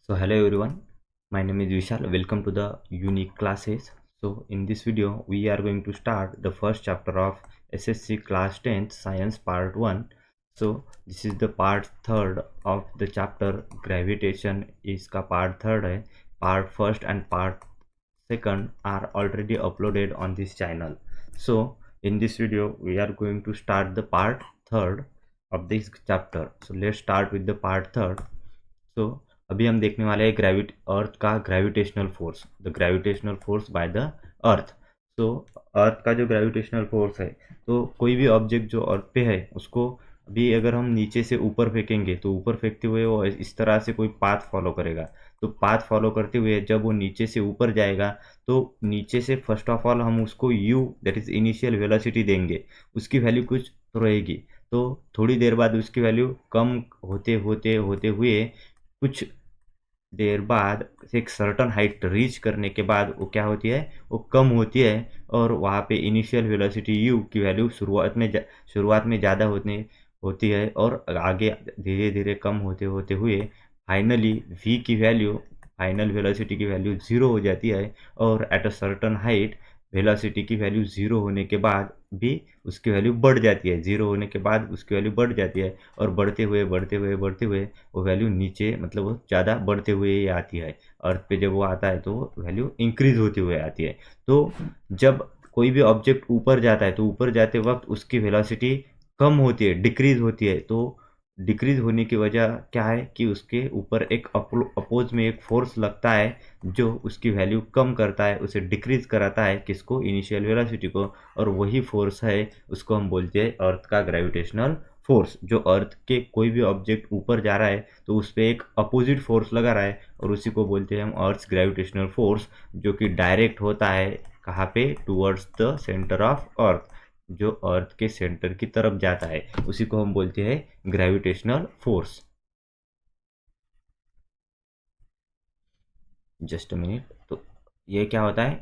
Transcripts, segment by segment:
So hello everyone, my name is Vishal. Welcome to the unique classes. So in this video we are going to start the first chapter of SSC class 10th science part 1. So this is the part 3rd of the chapter gravitation इसका part 3rd है. Part 1st and part 2nd are already uploaded on this channel. So in this video we are going to start the part 3rd of this chapter. So let's start with the part 3rd. So अभी हम देखने वाले हैं earth का gravitational force, the gravitational force by the earth. So earth का जो gravitational force है, तो कोई भी ऑब्जेक्ट जो अर्थ पे है उसको अभी अगर हम नीचे से ऊपर फेंकेंगे तो ऊपर फेंकते हुए वो इस तरह से कोई पाथ फॉलो करेगा. तो पाथ फॉलो करते हुए जब वो नीचे से ऊपर जाएगा तो नीचे से फर्स्ट ऑफ ऑल हम उसको u that is initial velocity देंगे. उसकी वैल्यू कुछ तो रहेगी. तो थोड़ी देर बाद उसकी वैल्यू कम होते होते होते हुए कुछ देर बाद एक सर्टन हाइट रीच करने के बाद वो क्या होती है, वो कम होती है और वहाँ पे इनिशियल वेलोसिटी u की वैल्यू शुरुआत में ज़्यादा होती है और आगे धीरे धीरे कम होते होते हुए फाइनली v की वैल्यू, फाइनल वेलोसिटी की वैल्यू 0 हो जाती है. और at a certain height velocity की वैल्यू 0 होने के बाद भी उसकी वैल्यू बढ़ जाती है. 0 होने के बाद उसकी वैल्यू बढ़ जाती है और बढ़ते हुए वो वैल्यू नीचे, मतलब वो ज़्यादा बढ़ते हुए ही आती है. अर्थ पे जब वो आता है तो वो वैल्यू इंक्रीज होते हुए आती है. तो जब कोई भी ऑब्जेक्ट ऊपर जाता है तो ऊपर जाते वक्त उसकी वेलोसिटी कम होती है, डिक्रीज होती है. तो डिक्रीज होने की वजह क्या है कि उसके ऊपर एक अपोज में एक फोर्स लगता है जो उसकी वैल्यू कम करता है, उसे डिक्रीज कराता है, किसको, इनिशियल वेलोसिटी को. और वही फोर्स है उसको हम बोलते हैं अर्थ का ग्रेविटेशनल फोर्स. जो अर्थ के कोई भी ऑब्जेक्ट ऊपर जा रहा है तो उस पर एक अपोजिट फोर्स लगा रहा है और उसी को बोलते हैं हम अर्थ ग्रेविटेशनल फोर्स, जो कि डायरेक्ट होता है कहाँ पे, टूवर्ड्स द सेंटर ऑफ अर्थ, जो अर्थ के सेंटर की तरफ जाता है, उसी को हम बोलते हैं gravitational force. Just a minute. तो ये क्या होता है,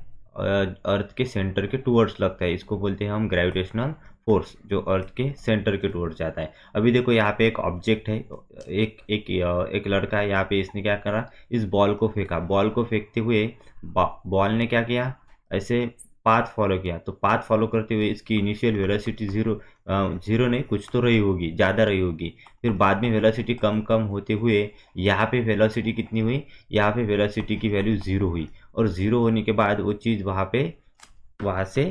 अर्थ के सेंटर के टूवर्ड्स लगता है, इसको बोलते हैं हम ग्रेविटेशनल फोर्स, जो अर्थ के सेंटर के टूवर्ड्स जाता है. अभी देखो यहाँ पे एक ऑब्जेक्ट है, एक लड़का है यहाँ पे. इसने क्या करा, इस बॉल को फेंका. बॉल को फेंकते हुए बॉल ने क्या किया, ऐसे पाथ फॉलो किया. तो पाथ फॉलो करते हुए इसकी इनिशियल वेलोसिटी जीरो नहीं, कुछ तो रही होगी, ज़्यादा रही होगी. फिर बाद में वेलोसिटी कम कम होते हुए यहाँ पे वेलोसिटी कितनी हुई, यहाँ पे वेलोसिटी की वैल्यू 0 हुई. और 0 होने के बाद वो चीज़ वहाँ से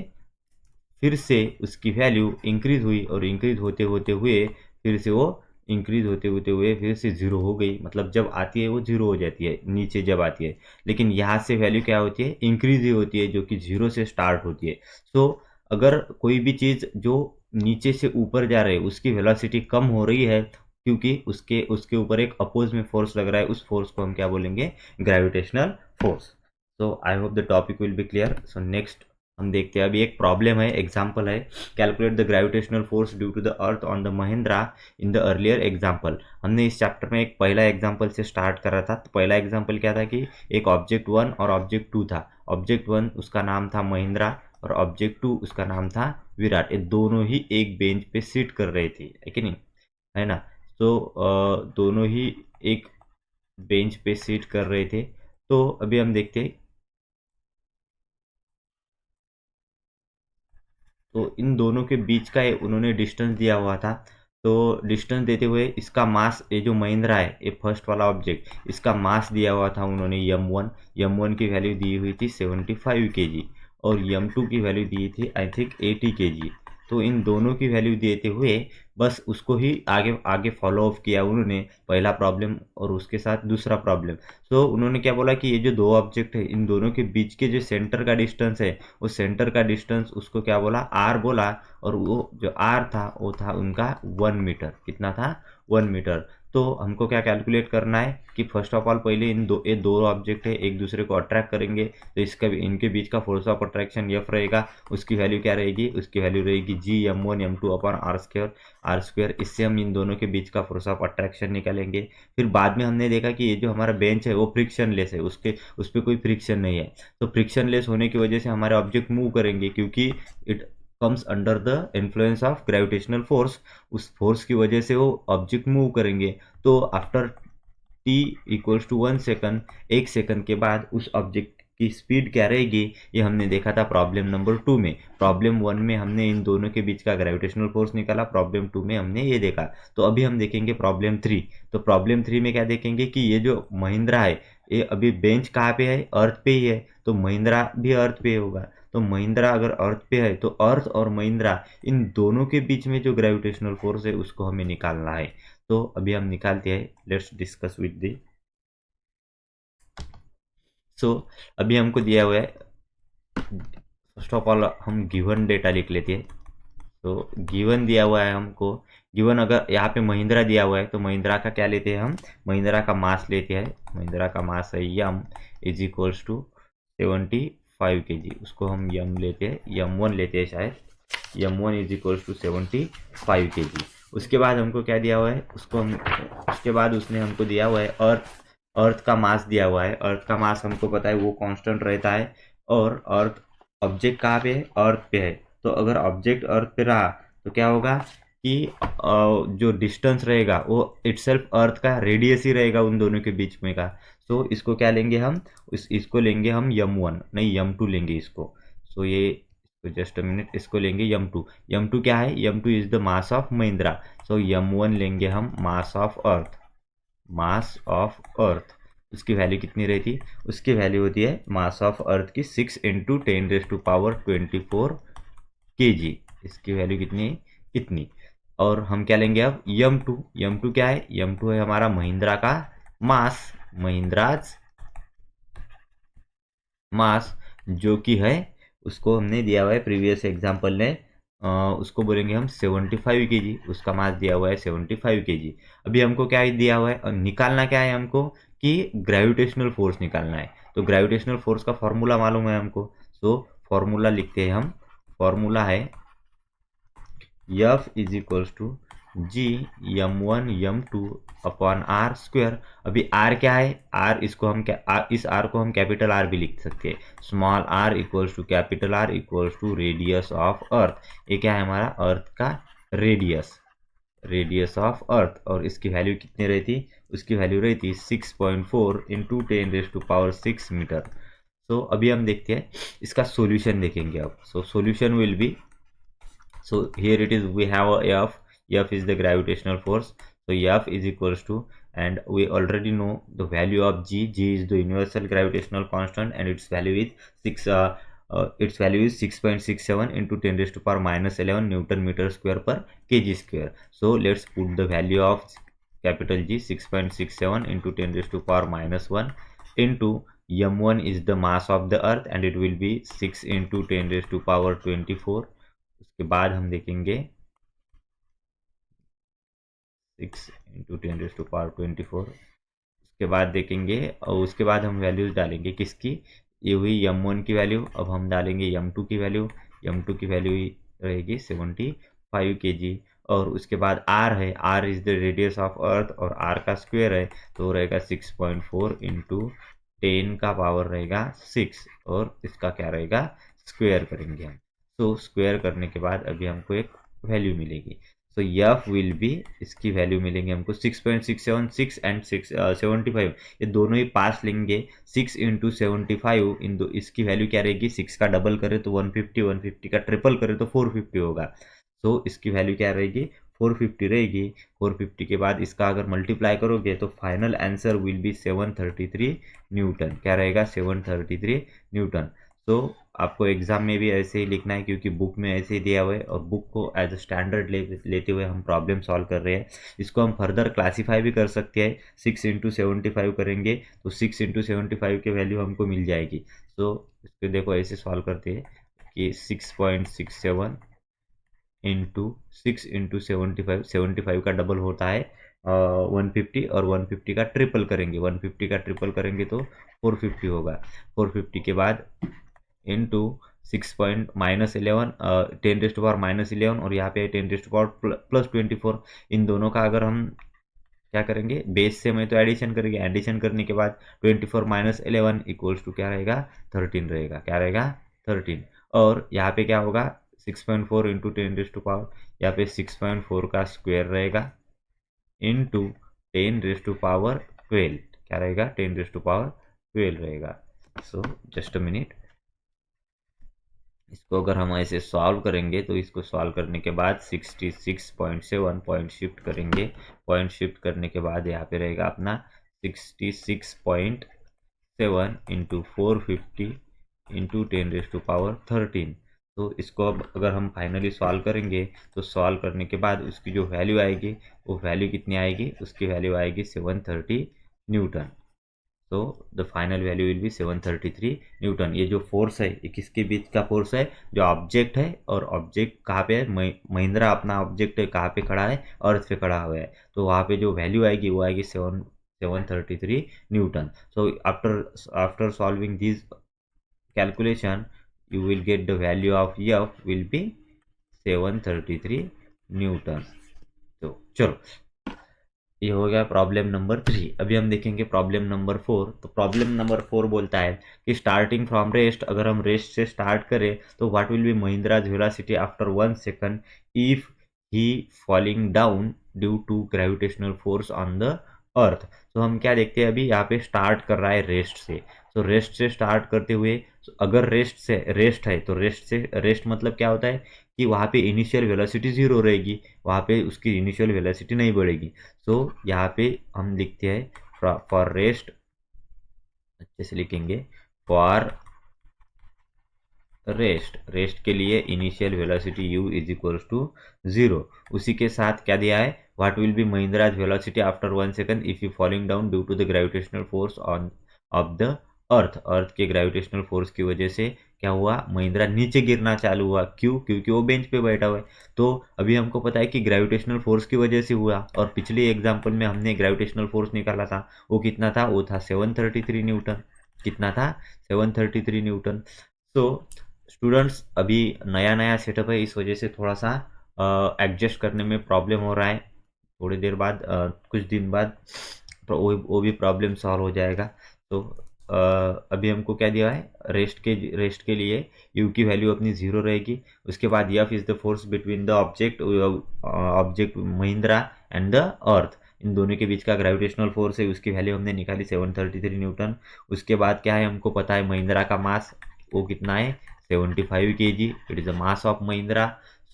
फिर से उसकी वैल्यू इंक्रीज हुई और इंक्रीज होते होते हुए फिर से वो इंक्रीज होते होते हुए फिर से 0 हो गई. मतलब जब आती है वो 0 हो जाती है नीचे जब आती है, लेकिन यहाँ से वैल्यू क्या होती है, इंक्रीज ही होती है, जो कि 0 से स्टार्ट होती है. सो अगर कोई भी चीज़ जो नीचे से ऊपर जा रही है उसकी वेलोसिटी कम हो रही है क्योंकि उसके उसके ऊपर एक अपोज में फोर्स लग रहा है, उस फोर्स को हम क्या बोलेंगे, gravitational force. So I hope the topic will be clear. So next हम देखते हैं. अभी एक प्रॉब्लम है, एग्जाम्पल है, calculate the gravitational force due to the earth on the Mahendra in the earlier example. हमने इस चैप्टर में एक पहला एग्जाम्पल से स्टार्ट करा था. तो पहला एग्जाम्पल क्या था कि एक ऑब्जेक्ट 1 और ऑब्जेक्ट 2 था. ऑब्जेक्ट 1 उसका नाम था महेंद्रा और ऑब्जेक्ट 2 उसका नाम था विराट. ये दोनों ही एक बेंच पे सिट कर रहे थे, है कि नहीं, है ना. तो दोनों ही एक बेंच पे सिट कर रहे थे. तो अभी हम देखते हैं. तो इन दोनों के बीच का उन्होंने डिस्टेंस दिया हुआ था. तो डिस्टेंस देते हुए इसका मास, ये जो महिंद्रा है, ये फर्स्ट वाला ऑब्जेक्ट, इसका मास दिया हुआ था उन्होंने m1 की वैल्यू दी हुई थी 75 kg और m2 की वैल्यू दी थी आई थिंक 80 kg. तो इन दोनों की वैल्यू देते हुए बस उसको ही आगे आगे फॉलो अप किया उन्होंने, पहला प्रॉब्लम और उसके साथ दूसरा प्रॉब्लम. तो उन्होंने क्या बोला कि ये जो दो ऑब्जेक्ट है इन दोनों के बीच के जो सेंटर का डिस्टेंस है, उस सेंटर का डिस्टेंस उसको क्या बोला, आर बोला. और वो जो आर था वो था उनका 1 मीटर. कितना था, 1 मीटर. तो हमको क्या कैलकुलेट करना है कि फर्स्ट ऑफ ऑल पहले ये दो ऑब्जेक्ट है, एक दूसरे को अट्रैक्ट करेंगे तो इनके बीच का फोर्स ऑफ अट्रैक्शन एफ रहेगा. उसकी वैल्यू क्या रहेगी, उसकी वैल्यू रहेगी g m1 m2 upon R square. इससे हम इन दोनों के बीच का फोर्स ऑफ अट्रैक्शन निकालेंगे. फिर बाद में हमने देखा कि ये जो हमारा बेंच है वो फ्रिक्शन लेस है, उस पर कोई फ्रिक्शन नहीं है. तो फ्रिक्शन लेस होने की वजह से हमारे ऑब्जेक्ट मूव करेंगे क्योंकि it comes under the influence of gravitational force. उस फोर्स की वजह से वो ऑब्जेक्ट मूव करेंगे. तो after t equals to 1 second, 1 second के बाद उस ऑब्जेक्ट की स्पीड क्या रहेगी, ये हमने देखा था प्रॉब्लम नंबर 2 में। प्रॉब्लम 1 में हमने इन दोनों के बीच का ग्रेविटेशनल फोर्स निकाला, प्रॉब्लम 2 में हमने ये देखा। तो अभी हम देखेंगे प्रॉब्लम 3। तो प्रॉब्लम 3 में क्या देखेंगे कि ये जो महिंद्रा है, ये अभी बेंच कहाँ पे है, अर्थ पे ही है, तो महिंद्रा भी अर्थ पे होगा। तो महिंद्रा अगर अर्थ पे है तो अर्थ और महिंद्रा इन दोनों के बीच में जो ग्रेविटेशनल फोर्स है उसको हमें निकालना है। तो अभी हम निकालते हैं, लेट्स डिस्कस विद दी। सो अभी हमको दिया हुआ है, फर्स्ट ऑफ ऑल हम गिवन डेटा लिख लेते हैं। तो गिवन दिया हुआ है हमको, गिवन अगर यहाँ पे महिंद्रा दिया हुआ है तो महिंद्रा का क्या लेते हैं हम, महिंद्रा का मास लेते हैं। महिंद्रा का मास है यम इज इक्वल्स टू 75 kg, उसको हम यम लेते हैं, यम1 लेते हैं शायद, यम1 इज इक्वल्स टू 75 kg। उसके बाद हमको क्या दिया हुआ है, उसको हम, उसके बाद उसने हमको दिया हुआ है अर्थ, अर्थ का मास दिया हुआ है। अर्थ का मास हमको पता है वो कांस्टेंट रहता है, और अर्थ ऑब्जेक्ट कहाँ पे है, अर्थ पे है। तो अगर ऑब्जेक्ट अर्थ पे रहा तो क्या होगा कि जो डिस्टेंस रहेगा वो इटसेल्फ अर्थ का रेडियस ही रहेगा उन दोनों के बीच में का। सो इसको क्या लेंगे हम, इसको लेंगे हम यम1, नहीं यम2 लेंगे इसको। सो ये, जस्ट अ मिनट, इसको लेंगे यम2। यम2 क्या है, M two is the mass of Mahindra. So M one लेंगे हम मास of earth, mass of earth. उसकी वैल्यू कितनी रहती, उसकी वैल्यू होती है मास ऑफ अर्थ की 6 इंटू 10⁻24 kg। इसकी वैल्यू कितनी है, इतनी। और हम क्या लेंगे अब, यम2। यम2 क्या है, यम2 है हमारा महिंद्रा का मास, महिंद्राज मास, जो कि है, उसको हमने दिया हुआ है प्रीवियस एग्जाम्पल ने, उसको बोलेंगे हम 75 kg, उसका मास दिया हुआ है 75 kg। अभी हमको क्या दिया हुआ है, निकालना क्या है हमको, कि ग्रेविटेशनल फोर्स निकालना है। तो ग्रेविटेशनल फोर्स का फॉर्मूला मालूम है हमको, तो फॉर्मूला लिखते हैं हम। फॉर्मूला है F is equals to G M one M two upon R square. अभी आर क्या है, आर इसको हम क्या, इस आर को हम कैपिटल आर भी लिख सकते हैं, small R equals to capital R equals to radius of earth. ये क्या है हमारा अर्थ का रेडियस, रेडियस ऑफ अर्थ। और इसकी वैल्यू कितनी रहती, उसकी वैल्यू रहती 6.4 इंटू 10⁻6 मीटर। सो अभी हम देखते हैं इसका सॉल्यूशन देखेंगे अब। So solution will be, so here it is, we have a F is the gravitational force. So F is equals to, and we already know the value of G is the universal gravitational constant, and its value is 6.67 into 10⁻11 Newton meter square per kg square. So let's put the value of capital G, 6.67 into 10⁻1 into m1 is the mass of the earth, and it will be 6 into 10⁻24। उसके बाद हम देखेंगे 6 into 10⁻24। उसके बाद देखेंगे, और उसके बाद हम वैल्यूज डालेंगे किसकी, ये हुई m1 की वैल्यू। अब हम डालेंगे m2 की वैल्यू, m2 की वैल्यू रहेगी 75 kg। और उसके बाद r है, r is the radius of अर्थ, और r का स्क्वायर है तो रहेगा 6.4 इंटू 10 का पावर रहेगा 6, और इसका क्या रहेगा, स्क्वायर करेंगे हम। तो स्क्वायर करने के बाद अभी हमको एक वैल्यू मिलेगी। सो एफ विल बी, इसकी वैल्यू मिलेंगे हमको 6.676 एंड 75, ये दोनों ही पास लेंगे। 6 इंटू 75, इन दो, इसकी वैल्यू क्या रहेगी, 6 का डबल करे तो 150, 150 का ट्रिपल करे तो 450 होगा। सो इसकी वैल्यू क्या रहेगी, 450 रहेगी। 450 के बाद इसका अगर मल्टीप्लाई करोगे तो final answer will be 733 Newton. क्या रहेगा, 733 न्यूटन। तो आपको एग्जाम में भी ऐसे ही लिखना है, क्योंकि बुक में ऐसे ही दिया हुआ है, और बुक को एज अ स्टैंडर्ड लेते हुए हम प्रॉब्लम सॉल्व कर रहे हैं। इसको हम फर्दर क्लासीफाई भी कर सकते हैं। 6 इंटू 75 करेंगे तो 6 इंटू 75 की वैल्यू हमको मिल जाएगी। तो इसको देखो ऐसे सॉल्व करते हैं कि 6.67 इंटू 6 इंटू 75, 75 का डबल होता है 150, और 150 का ट्रिपल करेंगे, 150 का ट्रिपल करेंगे तो 450 होगा। 450 के बाद इंटू 6.11 10⁻11, और यहाँ पे 10⁻+24। इन दोनों का अगर हम क्या करेंगे, बेस से मैं तो एडिशन करेंगे, एडिशन करने के बाद 24 - 11 इक्वल्स टू क्या रहेगा, 13 रहेगा। क्या रहेगा, 13। और यहाँ पे क्या होगा, 6.4 इंटू 10⁻, यहाँ पे 6.4 का स्क्वायर रहेगा इंटू 10⁻ 12, क्या रहेगा 10⁻12 रहेगा। सो जस्ट अ मिनट, इसको अगर हम ऐसे सॉल्व करेंगे तो इसको सॉल्व करने के बाद 66.7 पॉइंट शिफ्ट करेंगे, पॉइंट शिफ्ट करने के बाद यहाँ पे रहेगा अपना 66.7 इंटू 450 इंटू 10⁻13। तो इसको अब अगर हम फाइनली सॉल्व करेंगे तो सॉल्व करने के बाद उसकी जो वैल्यू आएगी वो वैल्यू कितनी आएगी, उसकी वैल्यू आएगी 730 न्यूटन। तो the final value will B 733 Newton. ये जो फोर्स है ये किसके बीच का फोर्स है, जो ऑब्जेक्ट है और ऑब्जेक्ट कहाँ पे है, महिंद्रा अपना ऑब्जेक्ट है कहाँ पे खड़ा है, अर्थ पे खड़ा हुआ है। तो वहाँ पे जो वैल्यू आएगी वो आएगी 733 Newton. So after solving this calculation you will get the value of F will be 733 Newton. तो चलो ये हो गया प्रॉब्लम नंबर 3। अभी हम देखेंगे प्रॉब्लम नंबर 4। तो प्रॉब्लम नंबर 4 बोलता है कि स्टार्टिंग फ्रॉम रेस्ट, अगर हम रेस्ट से स्टार्ट करें तो what will be Mahindra's velocity after 1 second if he falling down due to gravitational force on the earth. तो हम क्या देखते हैं, अभी यहाँ पे स्टार्ट कर रहा है रेस्ट से। तो रेस्ट से स्टार्ट करते हुए अगर रेस्ट है तो रेस्ट मतलब क्या होता है कि वहाँ पे इनिशियल वेलोसिटी 0 रहेगी, वहाँ पे उसकी इनिशियल वेलोसिटी नहीं बढ़ेगी। सो यहाँ पे हम लिखते हैं फॉर रेस्ट, अच्छे से लिखेंगे, फॉर रेस्ट के लिए initial velocity u is equals to 0। उसी के साथ क्या दिया है, what will be Mahindra's velocity after 1 second if you falling down due to the gravitational force on of the earth के ग्रेविटेशनल फोर्स की वजह से क्या हुआ, महिंद्रा नीचे गिरना चालू हुआ। क्यों, क्योंकि वो बेंच पे बैठा हुआ है। तो अभी हमको पता है कि ग्रेविटेशनल फोर्स की वजह से हुआ, और पिछले एग्जाम्पल में हमने ग्रेविटेशनल फोर्स निकाला था, वो कितना था, वो था 733 न्यूटन। कितना था, 733 न्यूटन। तो स्टूडेंट्स अभी नया नया सेटअप है, इस वजह से थोड़ा सा एडजस्ट करने में प्रॉब्लम हो रहा है। थोड़ी देर बाद कुछ दिन बाद वो भी प्रॉब्लम सॉल्व हो जाएगा। तो अभी हमको क्या दिया है, रेस्ट के लिए u की वैल्यू अपनी 0 रहेगी। उसके बाद f is the force between the object Mahindra and the earth, इन दोनों के बीच का ग्रेविटेशनल फोर्स है, उसकी वैल्यू हमने निकाली 733 न्यूटन। उसके बाद क्या है, हमको पता है महिंद्रा का मास वो कितना है, 75 kg, it is the mass of Mahindra.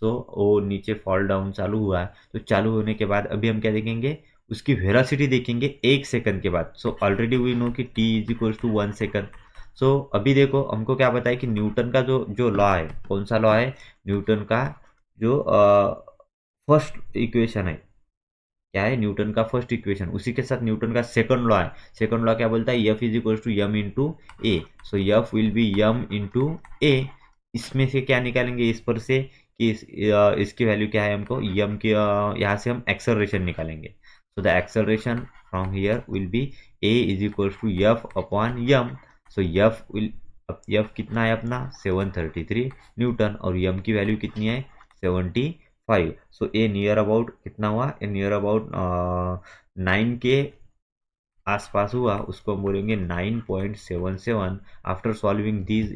So वो नीचे फॉल डाउन चालू हुआ है। तो चालू होने के बाद अभी हम क्या देखेंगे, उसकी वेलोसिटी देखेंगे 1 सेकंड के बाद। सो ऑलरेडी वी नो कि t is equal to 1 second. So अभी देखो हमको क्या पता है कि न्यूटन का जो लॉ है, कौन सा लॉ है, न्यूटन का जो फर्स्ट इक्वेशन है, क्या है, न्यूटन का फर्स्ट इक्वेशन, उसी के साथ न्यूटन का सेकंड लॉ है। सेकंड लॉ क्या बोलता है, F is equal to M into A. So F will be M into A. इसमें से क्या निकालेंगे, इस पर से कि इसकी वैल्यू क्या है, हमको यम की यहाँ से हम एक्सेलरेशन निकालेंगे। So the acceleration from here will be a is equal to F upon m. So F कितना है अपना 733 न्यूटन, और यम की वैल्यू कितनी है 75। सो ए नियर अबाउट कितना हुआ, ए नियर अबाउट 9 के आसपास हुआ, उसको हम बोलेंगे 9.77। After solving this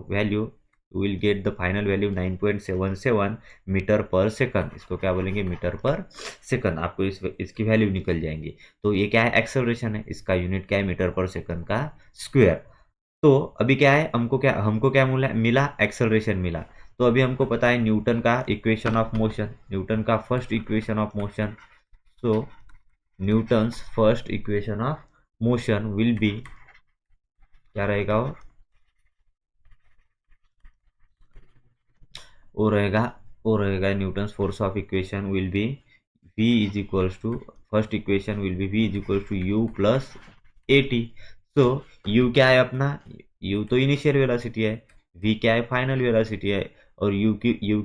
value will get the final value 9.77 metre पर सेकंड। इसको क्या बोलेंगे, मीटर पर सेकंड। आपको इसकी वैल्यू निकल जाएंगी। तो ये क्या है, एक्सेलरेशन है, इसका यूनिट क्या है, मीटर पर सेकंड का स्क्वायर। तो अभी क्या है, हमको क्या मिला, एक्सेलरेशन मिला। तो अभी हमको पता है न्यूटन का इक्वेशन ऑफ मोशन, न्यूटन का first equation of motion. So Newton's first equation of motion will be, क्या रहेगा, वो रहेगा Newton's force of equation will be v is equals to, first equation will be v is equals to u plus a t. So u क्या है अपना, u तो initial velocity है, v क्या है फाइनल वेलोसिटी है, और u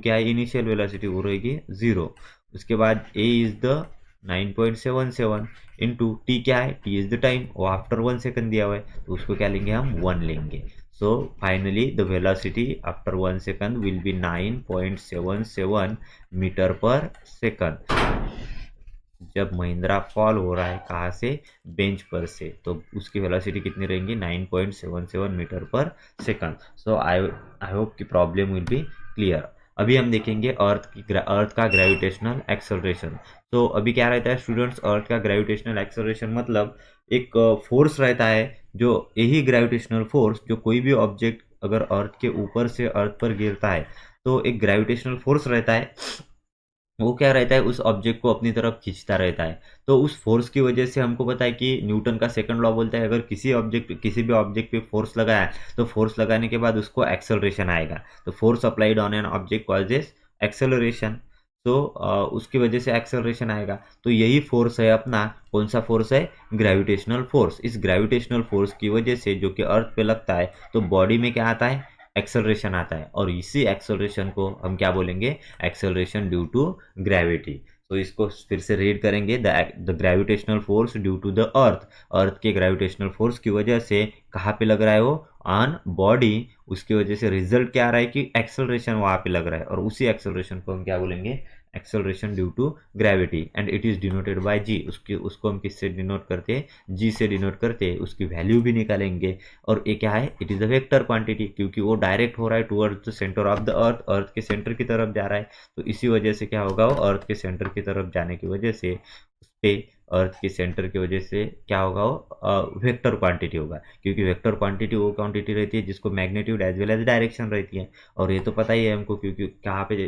क्या है इनिशियल वेलोसिटी, वो रहेगी 0। उसके बाद a is the 9.77 into T क्या है, टी इज द टाइम, वो आफ्टर 1 सेकंड दिया हुआ है, तो उसको क्या लेंगे हम 1 लेंगे। So finally the velocity after 1 second will be 9.77 metre पर सेकंड। जब महिंद्रा फॉल हो रहा है कहाँ से, बेंच पर से, तो उसकी वेलोसिटी कितनी रहेंगी 9.77 मीटर पर सेकंड। सो आई होप कि प्रॉब्लम विल बी क्लियर। अभी हम देखेंगे अर्थ का ग्रेविटेशनल एक्सेलरेशन। तो अभी क्या रहता है स्टूडेंट्स, अर्थ का ग्रेविटेशनल एक्सेलरेशन मतलब एक फोर्स रहता है, जो यही ग्रेविटेशनल फोर्स, जो कोई भी ऑब्जेक्ट अगर अर्थ के ऊपर से अर्थ पर गिरता है तो एक ग्रेविटेशनल फोर्स रहता है, वो क्या रहता है उस ऑब्जेक्ट को अपनी तरफ खींचता रहता है। तो उस फोर्स की वजह से हमको पता है कि न्यूटन का सेकंड लॉ बोलता है अगर किसी भी ऑब्जेक्ट पे फोर्स लगाया तो फोर्स लगाने के बाद उसको एक्सेलरेशन आएगा। तो force applied on an object causes acceleration. तो उसकी वजह से एक्सेलरेशन आएगा। तो यही फोर्स है अपना, कौन सा फोर्स है, ग्रेविटेशनल फोर्स। इस ग्रेविटेशनल फोर्स की वजह से जो कि अर्थ पे लगता है तो बॉडी में क्या आता है, एक्सेलरेशन आता है। और इसी एक्सेलरेशन को हम क्या बोलेंगे, एक्सेलरेशन ड्यू टू ग्रेविटी। तो इसको फिर से रीड करेंगे, the gravitational force due to the earth. Earth के ग्रेविटेशनल फोर्स की वजह से कहाँ पे लग रहा है वो, ऑन बॉडी। उसकी वजह से रिजल्ट क्या आ रहा है कि एक्सेलरेशन वहां पे लग रहा है, और उसी एक्सेलरेशन को हम क्या बोलेंगे, acceleration due to gravity. And it is denoted by G. उसको हम किससे डिनोट करते हैं, जी से डिनोट करते हैं। उसकी वैल्यू भी निकालेंगे। और ये क्या है, it is a vector quantity, क्योंकि वो डायरेक्ट हो रहा है towards the centre of the earth, earth के सेंटर की तरफ जा रहा है। तो इसी वजह से क्या होगा, वो अर्थ के सेंटर की तरफ जाने की वजह से उस पे अर्थ के सेंटर की वजह से क्या होगा, वो वेक्टर क्वांटिटी होगा। क्योंकि वेक्टर क्वांटिटी वो क्वांटिटी रहती है जिसको magnitude as well as direction रहती है। और ये तो पता ही है हमको, क्योंकि कहाँ पे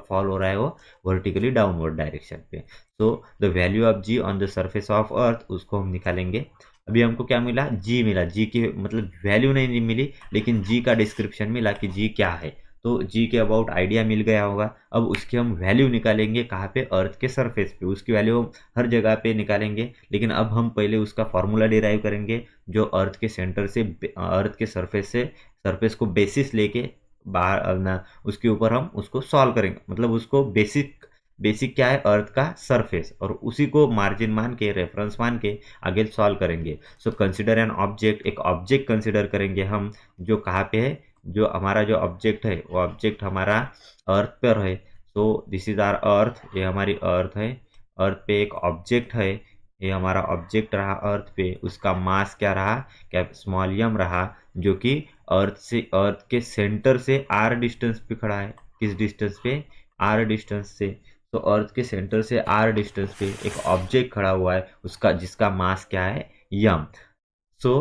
फॉल हो रहा है वो, वर्टिकली डाउनवर्ड डायरेक्शन पे। So the value of g on the surface of earth, उसको हम निकालेंगे। अभी हमको क्या मिला, जी मिला। जी की मतलब वैल्यू नहीं मिली, लेकिन जी का डिस्क्रिप्शन मिला कि जी क्या है। तो जी के अबाउट आइडिया मिल गया होगा। अब उसकी हम वैल्यू निकालेंगे कहाँ पे, अर्थ के सरफेस पे। उसकी वैल्यू हम हर जगह पे निकालेंगे, लेकिन अब हम पहले उसका फॉर्मूला डिराइव करेंगे, जो अर्थ के सेंटर से, अर्थ के सरफेस को बेसिस लेके बाहर ना, उसके ऊपर हम उसको सॉल्व करेंगे। मतलब उसको बेसिक बेसिक क्या है, अर्थ का सरफेस, और उसी को मार्जिन मान के, रेफरेंस मान के आगे सॉल्व करेंगे। सो कंसिडर एन ऑब्जेक्ट, एक ऑब्जेक्ट कंसिडर करेंगे हम, जो कहाँ पे है, जो हमारा जो ऑब्जेक्ट है वो ऑब्जेक्ट हमारा अर्थ पर है। सो दिस इज आर अर्थ, ये हमारी अर्थ है। अर्थ पे एक ऑब्जेक्ट है, ये हमारा ऑब्जेक्ट रहा अर्थ पे। उसका मास क्या रहा, क्या स्मॉल एम रहा, जो कि अर्थ के सेंटर से आर डिस्टेंस पे खड़ा है। किस डिस्टेंस पे, आर डिस्टेंस से। तो अर्थ के सेंटर से आर डिस्टेंस पे एक ऑब्जेक्ट खड़ा हुआ है, उसका जिसका मास क्या है, यम। सो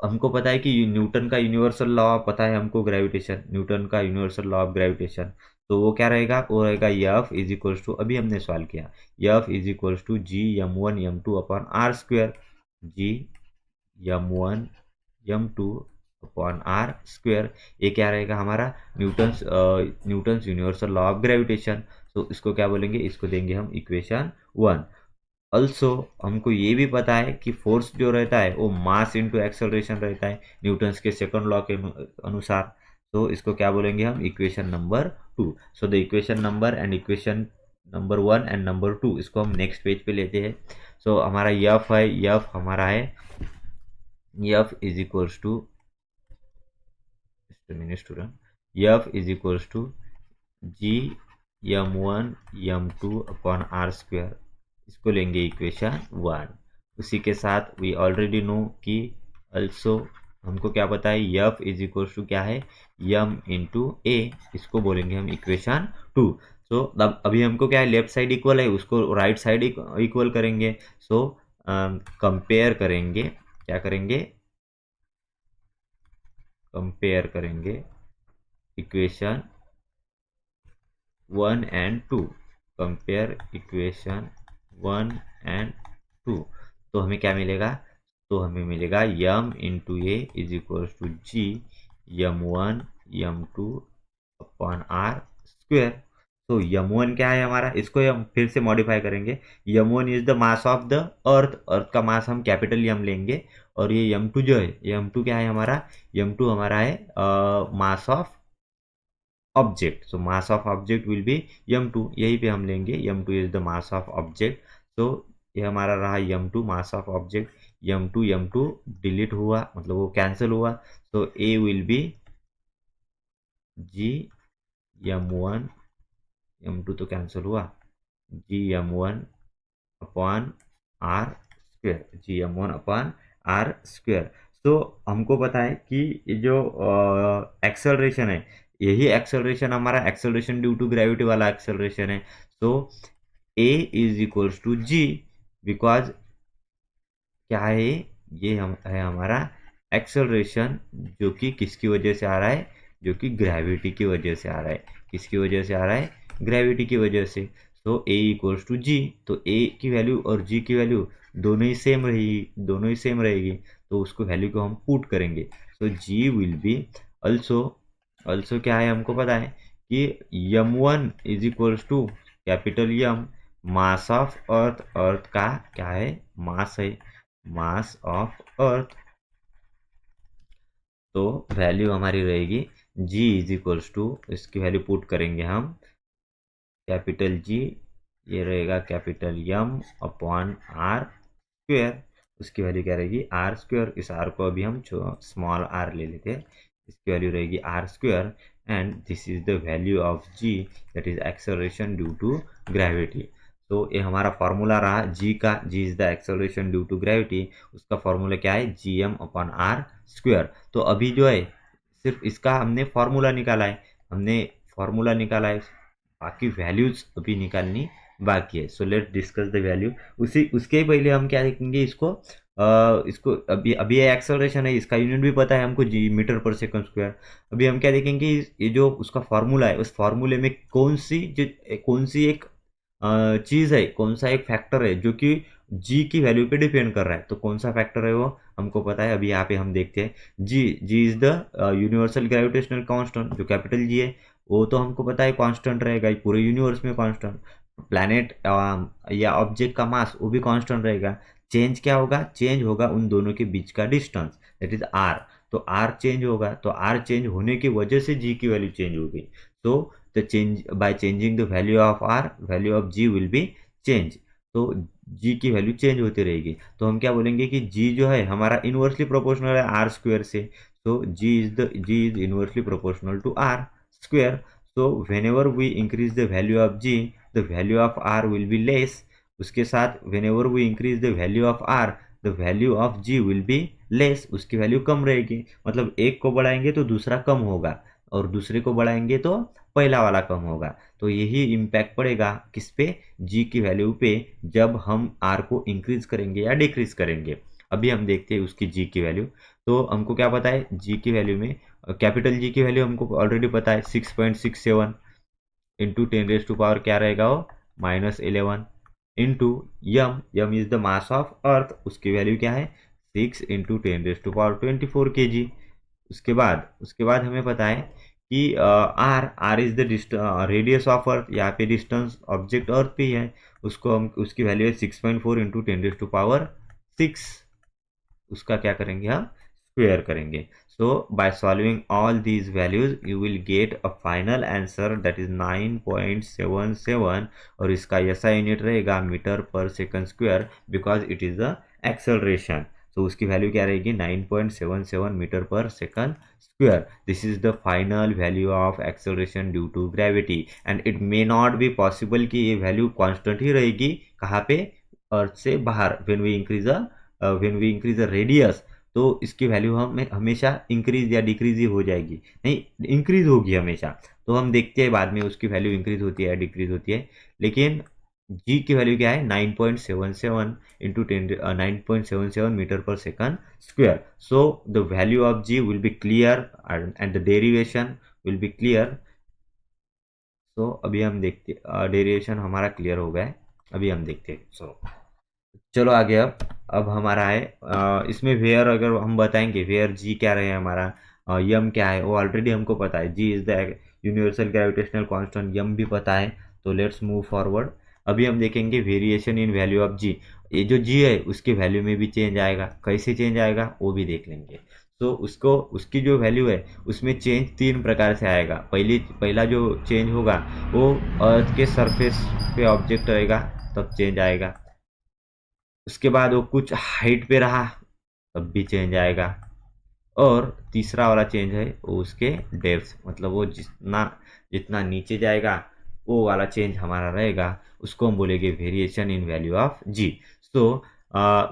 हमको पता है कि न्यूटन का यूनिवर्सल लॉ पता है हमको, ग्रेविटेशन, न्यूटन का यूनिवर्सल लॉ ऑफ ग्रेविटेशन। तो वो क्या रहेगा, वो रहेगा यफ इज इक्वल्स टू, अभी हमने सॉल्व किया, F is equals to G Yama one Yama two upon R square. G Yama one Yama two upon R square. ये क्या रहेगा हमारा, Newton's universal law of gravitation. तो इसको क्या बोलेंगे, इसको देंगे हम इक्वेशन 1। ऑल्सो हमको ये भी पता है कि फोर्स जो रहता है वो मास इंटू एक्सेलरेशन रहता है, न्यूटन्स के सेकंड लॉ के अनुसार। तो इसको क्या बोलेंगे हम, equation number 2। So the equation number and equation number 1 and number 2, इसको हम नेक्स्ट पेज पे लेते हैं। सो हमारा यफ है, यफ हमारा है, F is equals to, student, F is equals to G Yama one Yama two upon R square. इसको लेंगे इक्वेशन 1। उसी के साथ वी ऑलरेडी नो कि अल्सो हमको क्या पता है, यफ इज इक्वल टू क्या है, यम इंटू ए। इसको बोलेंगे हम इक्वेशन 2। सो अभी हमको क्या है, लेफ्ट साइड इक्वल है, उसको राइट साइड इक्वल करेंगे। सो कंपेयर करेंगे, क्या करेंगे, कंपेयर करेंगे equation 1 and 2। Compare equation 1 and 2। तो हमें क्या मिलेगा, तो हमें मिलेगा M into A is equal to G Yama one Yama two upon R square. तो यम वन क्या है हमारा, इसको हम फिर से मॉडिफाई करेंगे। M one is the mass of the earth, earth का मास हम कैपिटल यम लेंगे। और ये यम टू जो है, यम टू क्या है हमारा, यम टू हमारा है mass of object. So mass of object will be m2, यही पे हम लेंगे, m2 is the mass of object. तो ये हमारा रहा m2 mass of object. m2 delete हुआ, मतलब वो कैंसिल हुआ। तो a will be g m1, m2 तो कैंसिल हुआ, g m1 upon R square, G m1 upon R square. तो हमको पता है कि ये जो एक्सेलरेशन है, यही एक्सेलरेशन हमारा एक्सेलरेशन ड्यू टू ग्रेविटी वाला एक्सेलरेशन है। So A is equals to G, because क्या है ये हम है हमारा एक्सेलरेशन, जो कि किसकी वजह से आ रहा है, जो कि ग्रेविटी की वजह से आ रहा है। किसकी वजह से आ रहा है, ग्रेविटी की वजह से। सो ए इक्वल्स टू जी, तो ए की वैल्यू और जी की वैल्यू दोनों ही सेम रहेगी, दोनों ही सेम रहेगी, तो उसको वैल्यू को हम पुट करेंगे। So G will be also, also क्या है हमको पता है कि m1 is equals to capital M mass of earth, earth का क्या है, मास है, मास ऑफ अर्थ। तो वैल्यू हमारी रहेगी g इज इक्वल्स टू, इसकी वैल्यू पुट करेंगे हम कैपिटल G, ये रहेगा capital M upon R square. उसकी वैल्यू क्या रहेगी, आर स्क्वेयर। इस आर को अभी हम स्मॉल आर ले लेते हैं, इसकी वैल्यू रहेगी R square. And this is the value of g, that is acceleration due to gravity. तो ये हमारा फॉर्मूला रहा g का, g is the acceleration due to gravity. उसका फॉर्मूला क्या है, gm अपॉन आर स्क्वेयर। तो अभी जो है सिर्फ इसका हमने फॉर्मूला निकाला है, हमने फॉर्मूला निकाला है, बाकी वैल्यूज अभी निकालनी बाकी है। So let discuss the value. उसी उसके पहले हम क्या देखेंगे, इसको अभी अभी ये एक्सेलरेशन है, इसका यूनिट भी पता है हमको, जी मीटर पर सेकंड स्क्वायर। अभी हम क्या देखेंगे, ये जो उसका फॉर्मूला है, उस फॉर्मूले में कौन सी एक चीज़ है, कौन सा एक फैक्टर है जो कि जी की वैल्यू पे डिपेंड कर रहा है। तो कौन सा फैक्टर है वो हमको पता है। अभी यहाँ पे हम देखते हैं G is the universal gravitational constant, जो कैपिटल जी है वो तो हमको पता है कांस्टेंट रहेगा, पूरे यूनिवर्स में कांस्टेंट। प्लैनेट या ऑब्जेक्ट का मास वो भी कांस्टेंट रहेगा। चेंज क्या होगा, चेंज होगा उन दोनों के बीच का डिस्टेंस, दैट इज आर। तो आर चेंज होगा, तो आर चेंज होने की वजह से जी की वैल्यू चेंज होगी। तो the change by changing the value of R, value of G will be change. तो जी की वैल्यू चेंज होती रहेगी। तो हम क्या बोलेंगे कि जी जो है हमारा इनवर्सली प्रोपोर्शनल है आर स्क्वायर से। तो G is inversely proportional to R square. So whenever we increase the value of g, the value of r will be less. उसके साथ whenever we increase the value of r, the value of g will be less. उसकी value कम रहेगी, मतलब एक को बढ़ाएंगे तो दूसरा कम होगा, और दूसरे को बढ़ाएंगे तो पहला वाला कम होगा। तो यही इम्पैक्ट पड़ेगा किस पे, g की वैल्यू पे, जब हम r को इंक्रीज करेंगे या डिक्रीज करेंगे। अभी हम देखते हैं उसकी g की वैल्यू। तो हमको क्या पता है, g की वैल्यू में कैपिटल जी की वैल्यू हमको ऑलरेडी पता है 6.67 इंटू 10⁻⁴ क्या रहेगा वो, -11 into m is the mass of earth, उसकी वैल्यू क्या है 6 इंटू 10⁻24 kg। उसके बाद हमें पता है कि R is the radius of earth, यहाँ पे डिस्टेंस ऑब्जेक्ट अर्थ पे ही है, उसको हम उसकी वैल्यू है 6.4 इंटू 10⁻6। उसका क्या करेंगे हम, स्क्वेयर करेंगे। So by solving all these values you will get a final answer that is 9.77, और इसका ऐसा यूनिट रहेगा मीटर पर second square, because it is the acceleration. तो उसकी वैल्यू क्या रहेगी, 9.77 मीटर पर second square. This is the final value of acceleration due to gravity. And it may not be possible कि ये वैल्यू कांस्टेंट ही रहेगी, कहाँ पे, अर्थ से बाहर। When we increase the radius, तो इसकी वैल्यू हमें हमेशा इंक्रीज या डिक्रीज ही हो जाएगी, नहीं इंक्रीज होगी हमेशा। तो हम देखते हैं बाद में उसकी वैल्यू इंक्रीज होती है या डिक्रीज होती है। लेकिन जी की वैल्यू क्या है, 9.77 इंटू 9.77 मीटर पर second square. So the value of G will be clear and the derivation will be clear. So अभी हम देखते, डेरिवेशन हमारा क्लियर हो गया है, अभी हम देखते हैं। सो चलो आगे। अब हमारा है इसमें वेयर, अगर हम बताएंगे वेयर जी क्या रहे हमारा, यम क्या है, वो ऑलरेडी हमको पता है, G is the universal gravitational constant, M भी पता है। तो लेट्स मूव फॉरवर्ड। अभी हम देखेंगे वेरिएशन इन वैल्यू ऑफ जी। ये जो जी है उसके वैल्यू में भी चेंज आएगा, कैसे चेंज आएगा वो भी देख लेंगे। तो उसकी जो वैल्यू है उसमें चेंज तीन प्रकार से आएगा। पहला जो चेंज होगा वो अर्थ के सरफेस पे ऑब्जेक्ट रहेगा तब चेंज आएगा। उसके बाद वो कुछ हाइट पे रहा तब भी चेंज आएगा। और तीसरा वाला चेंज है वो उसके डेप्थ, मतलब वो जितना जितना नीचे जाएगा वो वाला चेंज हमारा रहेगा, उसको हम बोलेंगे वेरिएशन इन वैल्यू ऑफ जी। सो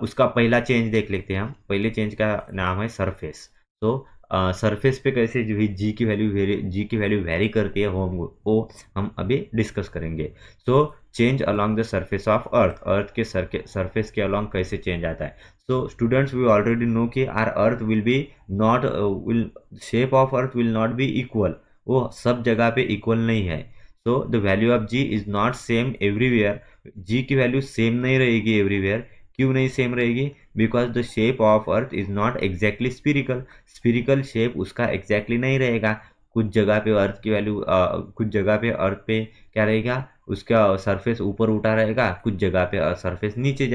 उसका पहला चेंज देख लेते हैं हम। पहले चेंज का नाम है सरफेस। तो सरफेस पे कैसे जो जी की वैल्यू वेरी करती है वो हम अभी डिस्कस करेंगे। So change along the surface of earth के सरफेस के अलॉन्ग कैसे चेंज आता है। So students we already know कि R earth will be not will shape of earth will not be equal, वो सब जगह पे इक्वल नहीं है। So the value of G is not same everywhere, G की वैल्यू सेम नहीं रहेगी एवरीवेयर। क्यों नहीं सेम रहेगी? Because the shape of earth is not exactly spherical, spherical shape उसका एग्जैक्टली नहीं रहेगा। कुछ जगह पे अर्थ की वैल्यू कुछ जगह पे अर्थ पे क्या रहेगा, उसका सरफेस ऊपर उठा रहेगा, कुछ जगह पे सरफेस नीचे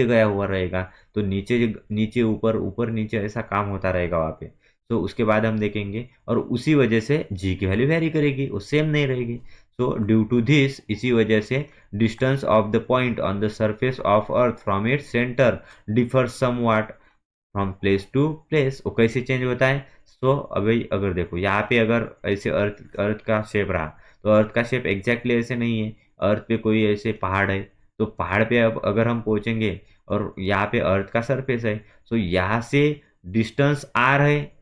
गया हुआ रहेगा। तो नीचे नीचे ऊपर ऊपर नीचे ऐसा काम होता रहेगा वहाँ पे। तो उसके बाद हम देखेंगे और उसी वजह से जी की वैल्यू वेरी करेगी, वो सेम नहीं रहेगी। सो ड्यू टू दिस, इसी वजह से distance of the point on the surface of earth from its centre differ somewhat from place to place. वो कैसे चेंज होता है? सो अभी अगर देखो यहाँ पे अगर ऐसे अर्थ का शेप रहा, तो अर्थ का शेप एग्जैक्टली ऐसे नहीं है। अर्थ पे कोई ऐसे पहाड़ है, तो पहाड़ पे अब अगर हम पहुंचेंगे और यहाँ पे अर्थ का सरफेस है, तो यहाँ से डिस्टेंस आर है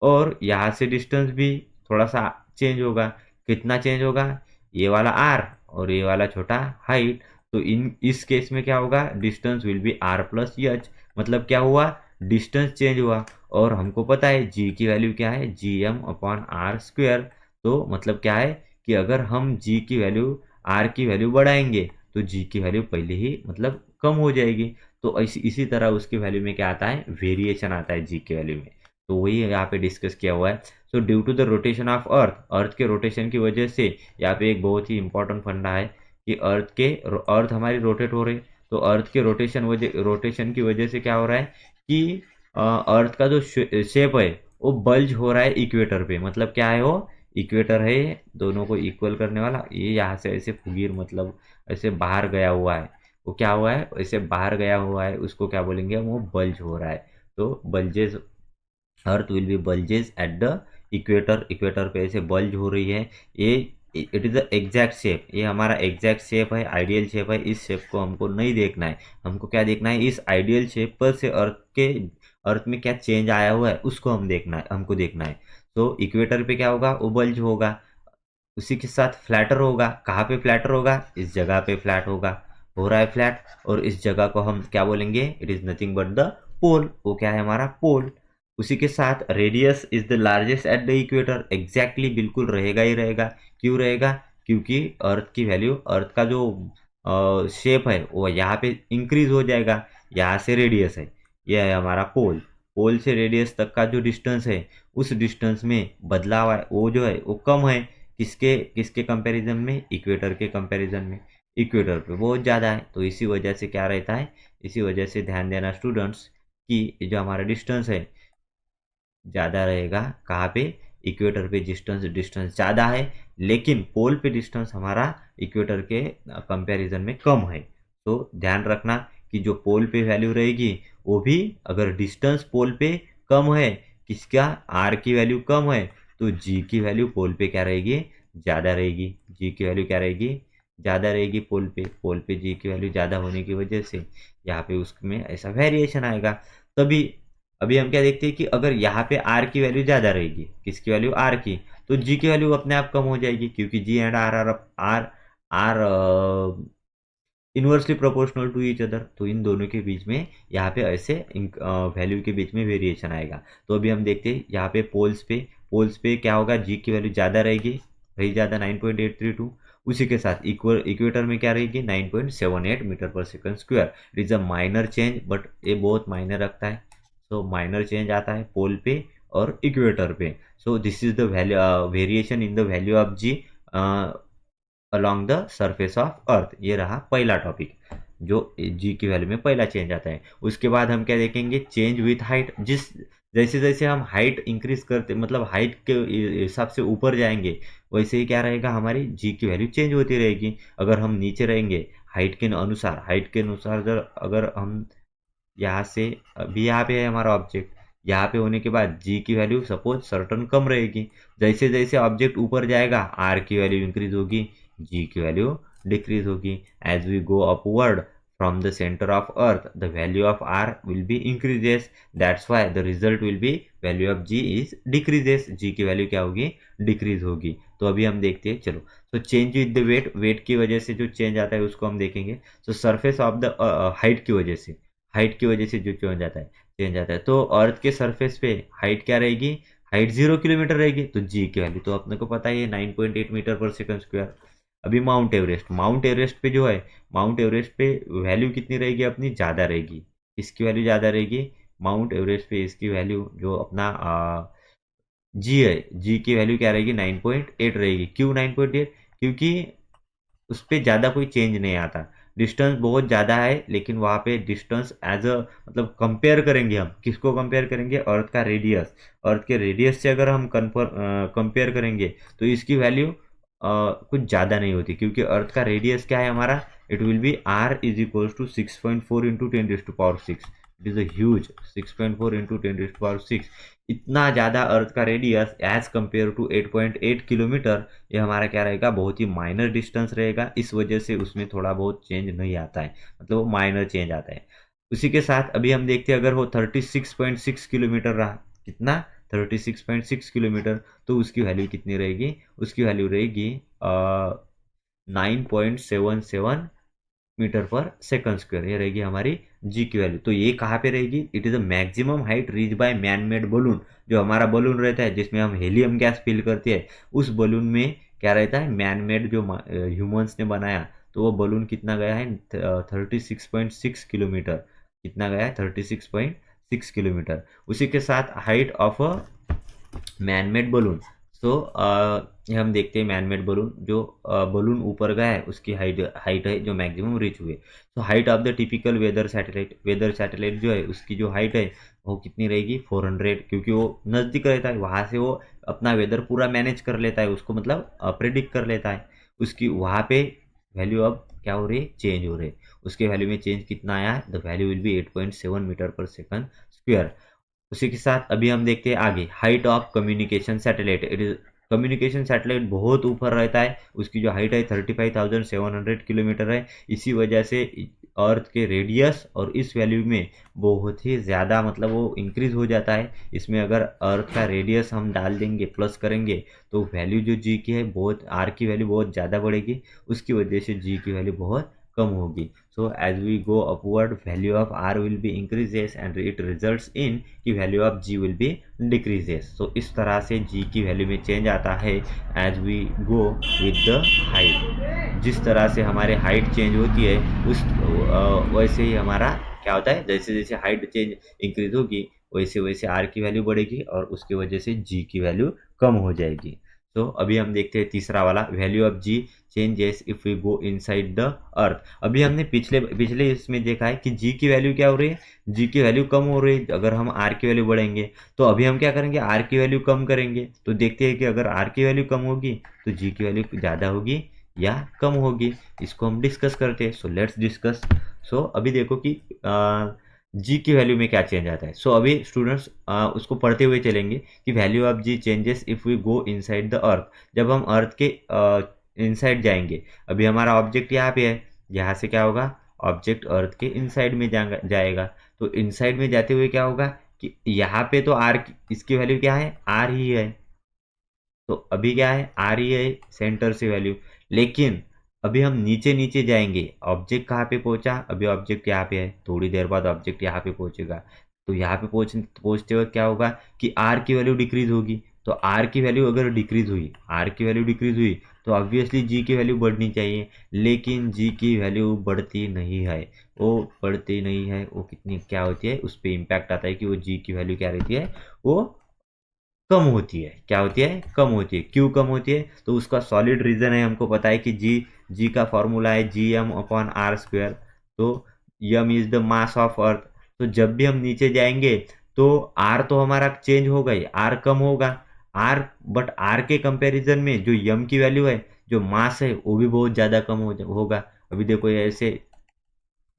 और यहाँ से डिस्टेंस भी थोड़ा सा चेंज होगा। कितना चेंज होगा? ये वाला आर और ये वाला छोटा हाइट। तो इस केस में क्या होगा? Distance will be R plus h. मतलब क्या हुआ? डिस्टेंस चेंज हुआ। और हमको पता है जी की वैल्यू क्या है, G M upon R square. तो मतलब क्या है कि अगर हम जी की वैल्यू आर की वैल्यू बढ़ाएंगे तो जी की वैल्यू पहले ही मतलब कम हो जाएगी। तो इसी तरह उसकी वैल्यू में क्या आता है, वेरिएशन आता है जी की वैल्यू में। तो वही यहाँ पे डिस्कस किया हुआ है। So due to the rotation of earth के रोटेशन की वजह से, यहाँ पे एक बहुत ही इंपॉर्टेंट फंडा है कि अर्थ हमारी रोटेट हो रही है। तो अर्थ के रोटेशन की वजह से क्या हो रहा है कि अर्थ का जो शेप है वो बल्ज हो रहा है इक्वेटर पे। मतलब क्या है वो? इक्वेटर है, दोनों को इक्वल करने वाला। ये यहाँ से ऐसे फुगीर मतलब ऐसे बाहर गया हुआ है, वो क्या हुआ है ऐसे बाहर गया हुआ है, उसको क्या बोलेंगे हम? वो बल्ज हो रहा है। तो bulges, earth will B bulges eight the equator, equator पे ऐसे बल्ज हो रही है। ये it is the exact shape, ये हमारा एग्जैक्ट शेप है, आइडियल शेप है। इस शेप को हमको नहीं देखना है, हमको क्या देखना है? इस आइडियल शेप पर से अर्थ में क्या चेंज आया हुआ है उसको हमको देखना है। तो इक्वेटर पे क्या होगा? वो बल्ज होगा। उसी के साथ फ्लैटर होगा। कहाँ पे फ्लैटर होगा? इस जगह पे फ्लैट होगा, हो रहा है फ्लैट। और इस जगह को हम क्या बोलेंगे? It is nothing but the pole. वो क्या है? हमारा पोल। उसी के साथ radius is the largest at the equator. Exactly बिल्कुल रहेगा ही रहेगा। क्यों रहेगा? क्योंकि अर्थ की वैल्यू, अर्थ का जो शेप है वो यहाँ पे इंक्रीज हो जाएगा। यहाँ से रेडियस है, यह है हमारा पोल। पोल से रेडियस तक का जो डिस्टेंस है, उस डिस्टेंस में बदलाव है वो जो है वो कम है। किसके किसके कंपैरिजन में? इक्वेटर के कंपैरिजन में। इक्वेटर पे बहुत ज़्यादा है। तो इसी वजह से क्या रहता है, इसी वजह से ध्यान देना स्टूडेंट्स कि जो हमारा डिस्टेंस है ज़्यादा रहेगा। कहाँ पे? इक्वेटर पे डिस्टेंस डिस्टेंस ज़्यादा है, लेकिन पोल पे डिस्टेंस हमारा इक्वेटर के कंपैरिजन में कम है। तो ध्यान रखना कि जो पोल पे वैल्यू रहेगी वो भी, अगर डिस्टेंस पोल पे कम है, किसका? आर की वैल्यू कम है, तो जी की वैल्यू पोल पे क्या रहेगी? ज़्यादा रहेगी। जी की वैल्यू क्या रहेगी? ज़्यादा रहेगी पोल पे जी की वैल्यू ज़्यादा होने की वजह से यहाँ पे उसमें ऐसा वेरिएशन आएगा। तभी अभी हम क्या देखते हैं कि अगर यहाँ पे आर की वैल्यू ज़्यादा रहेगी, किसकी वैल्यू? आर की, तो जी की वैल्यू अपने आप कम हो जाएगी, क्योंकि G and R R R R inversely proportional to each other. तो इन दोनों के बीच में यहाँ पे ऐसे वैल्यू के बीच में वेरिएशन आएगा। तो अभी हम देखते हैं यहाँ पे पोल्स पे क्या होगा? जी की वैल्यू ज़्यादा रहेगी, रही ज़्यादा 9.832। उसी के साथ इक्वेटर में क्या रहेगी? 9.78 मीटर पर second square. It is a minor change, but ये बहुत माइनर रखता है। सो माइनर चेंज आता है पोल पे और इक्वेटर पे। So this is the value variation in the value of g along the surface of earth. ये रहा पहला टॉपिक, जो जी की वैल्यू में पहला चेंज आता है। उसके बाद हम क्या देखेंगे? Change with height. जैसे जैसे हम हाइट इंक्रीज करते, मतलब हाइट के हिसाब से ऊपर जाएंगे, वैसे ही क्या रहेगा? हमारी जी की वैल्यू चेंज होती रहेगी। अगर हम नीचे रहेंगे हाइट के अनुसार अगर हम यहाँ से, अभी यहाँ पे है हमारा ऑब्जेक्ट, यहाँ पे होने के बाद जी की वैल्यू सपोज सर्टन कम रहेगी। जैसे जैसे ऑब्जेक्ट ऊपर जाएगा आर की वैल्यू इंक्रीज होगी, जी की वैल्यू डिक्रीज होगी। As we go upward from the center of earth, the value of r will be increases. That's why the result will be value of g is decreases. g की value क्या होगी, decrease होगी. तो अभी हम देखते हैं, चलो. तो change with the weight, weight की वजह से जो चेंज आता है उसको हम देखेंगे. तो सरफेस ऑफ द हाइट की वजह से, हाइट की वजह से जो चेंज आता है तो अर्थ के सरफेस पे हाइट क्या रहेगी, हाइट 0 किलोमीटर रहेगी. तो जी की वैल्यू तो अपने को पता ही है 9.8 मीटर पर सेकंड स्क्वायर. अभी माउंट एवरेस्ट, माउंट एवरेस्ट पे जो है, माउंट एवरेस्ट पे वैल्यू कितनी रहेगी अपनी, ज़्यादा रहेगी. इसकी वैल्यू ज़्यादा रहेगी माउंट एवरेस्ट पे. इसकी वैल्यू जो अपना जी है, जी की वैल्यू क्या रहेगी, 9.8 रहेगी. क्यों 9.8, क्योंकि उस पर ज़्यादा कोई चेंज नहीं आता. डिस्टेंस बहुत ज़्यादा है, लेकिन वहाँ पे डिस्टेंस एज अ मतलब कंपेयर करेंगे, हम किसको कंपेयर करेंगे, अर्थ का रेडियस. अर्थ के रेडियस से अगर हम कंपेयर करेंगे तो इसकी वैल्यू कुछ ज़्यादा नहीं होती, क्योंकि अर्थ का रेडियस क्या है हमारा, it will be R is equals to 6.4 into 10⁶. It is a huge, 6.4 into 10⁶. इतना ज़्यादा अर्थ का radius as compare to 8.8 kilometre, ये हमारा क्या रहेगा, बहुत ही माइनर डिस्टेंस रहेगा. इस वजह से उसमें थोड़ा बहुत चेंज नहीं आता है, मतलब वो माइनर चेंज आता है. उसी के साथ अभी हम देखते हैं, अगर वो 36.6 किलोमीटर रहा, कितना, 36.6 किलोमीटर, तो उसकी वैल्यू कितनी रहेगी, उसकी वैल्यू रहेगी 9.77 मीटर पर सेकंड स्क्वायर. ये रहेगी हमारी जी की वैल्यू. तो ये कहाँ पे रहेगी, it is a maximum height reach by man made balloon. जो हमारा बलून रहता है जिसमें हम हेलियम गैस फिल करते हैं, उस बलून में क्या रहता है, मैन मेड जो ह्यूमंस ने बनाया, तो वो बलून कितना गया है, 36.6 किलोमीटर. कितना गया है, 36.6 किलोमीटर. उसी के साथ height of a man made balloon. So ये हम देखते हैं मैन मेड बलून, जो बलून ऊपर गया है उसकी हाइट हाइट है जो मैक्सिमम रीच हुए. तो height of the typical weather satellite, weather satellite जो है उसकी जो हाइट है वो कितनी रहेगी, 400, क्योंकि वो नज़दीक रहता है, वहाँ से वो अपना वेदर पूरा मैनेज कर लेता है, उसको मतलब प्रिडिक्ट कर लेता है. उसकी वहाँ पे वैल्यू अब क्या हो रही है, चेंज हो रही है. उसके वैल्यू में चेंज कितना आया, the value will be 8.7 metre पर सेकंड स्क्वायर. उसी के साथ अभी हम देखते हैं आगे, height of communication satellite. It is, communication satellite बहुत ऊपर रहता है, उसकी जो हाइट है 35,700 किलोमीटर है. इसी वजह से अर्थ के रेडियस और इस वैल्यू में बहुत ही ज़्यादा मतलब वो इंक्रीज हो जाता है. इसमें अगर अर्थ का रेडियस हम डाल देंगे, प्लस करेंगे, तो वैल्यू जो जी की है बहुत, आर की वैल्यू बहुत ज़्यादा बढ़ेगी. उसकी वजह से जी की वैल्यू बहुत कम होगी. So as we go upward, value of r will be increases and it results in कि value of g will be decreases. So इस तरह से g की वैल्यू में चेंज आता है as we go with the height. जिस तरह से हमारे हाइट चेंज होती है उस वैसे ही हमारा क्या होता है, जैसे जैसे हाइट चेंज इंक्रीज होगी वैसे वैसे r की वैल्यू बढ़ेगी और उसकी वजह से g की वैल्यू कम हो जाएगी. तो अभी हम देखते हैं तीसरा वाला, value of ji changes if we go inside the earth. अभी हमने पिछले पिछले इसमें देखा है कि जी की वैल्यू क्या हो रही है, जी की वैल्यू कम हो रही है. अगर हम आर की वैल्यू बढ़ेंगे तो अभी हम क्या करेंगे, आर की वैल्यू कम करेंगे. तो देखते हैं कि अगर आर की वैल्यू कम होगी तो जी की वैल्यू ज़्यादा होगी या कम होगी. इसको हम डिस्कस करते हैं. So let's discuss. सो अभी देखो कि जी की वैल्यू में क्या चेंज आता है. सो अभी स्टूडेंट्स उसको पढ़ते हुए चलेंगे कि value of ji changes if we go inside the earth. जब हम अर्थ के इनसाइड जाएंगे, अभी हमारा ऑब्जेक्ट यहाँ पे है, यहाँ से क्या होगा, ऑब्जेक्ट अर्थ के इनसाइड में जाएगा. तो इनसाइड में जाते हुए क्या होगा कि यहाँ पे तो आर, इसकी वैल्यू क्या है, आर ही है. तो अभी क्या है, आर ही है सेंटर से वैल्यू. लेकिन अभी हम नीचे नीचे जाएंगे, ऑब्जेक्ट कहाँ पे पहुंचा, अभी ऑब्जेक्ट यहाँ पे है, थोड़ी देर बाद ऑब्जेक्ट यहाँ पे पहुंचेगा. तो यहाँ पे पहुंचते वक्त क्या होगा कि आर की वैल्यू डिक्रीज होगी. तो आर की वैल्यू अगर डिक्रीज हुई, आर की वैल्यू डिक्रीज हुई तो ऑब्वियसली जी की वैल्यू बढ़नी चाहिए. लेकिन जी की वैल्यू बढ़ती नहीं है, वो बढ़ती नहीं है. वो कितनी क्या होती है, उस पर इम्पैक्ट आता है कि वो जी की वैल्यू क्या रहती है, वो कम होती है. क्या होती है, कम होती है. क्यों कम होती है, तो उसका सॉलिड रीज़न है, हमको पता है कि जी का फॉर्मूला है G M upon R square. So M is the mass of earth. तो जब भी हम नीचे जाएंगे तो आर तो हमारा चेंज होगा ही, आर कम होगा. आर, बट आर के कंपैरिजन में जो यम की वैल्यू है, जो मास है, वो भी बहुत ज़्यादा कम होगा. अभी देखो ये ऐसे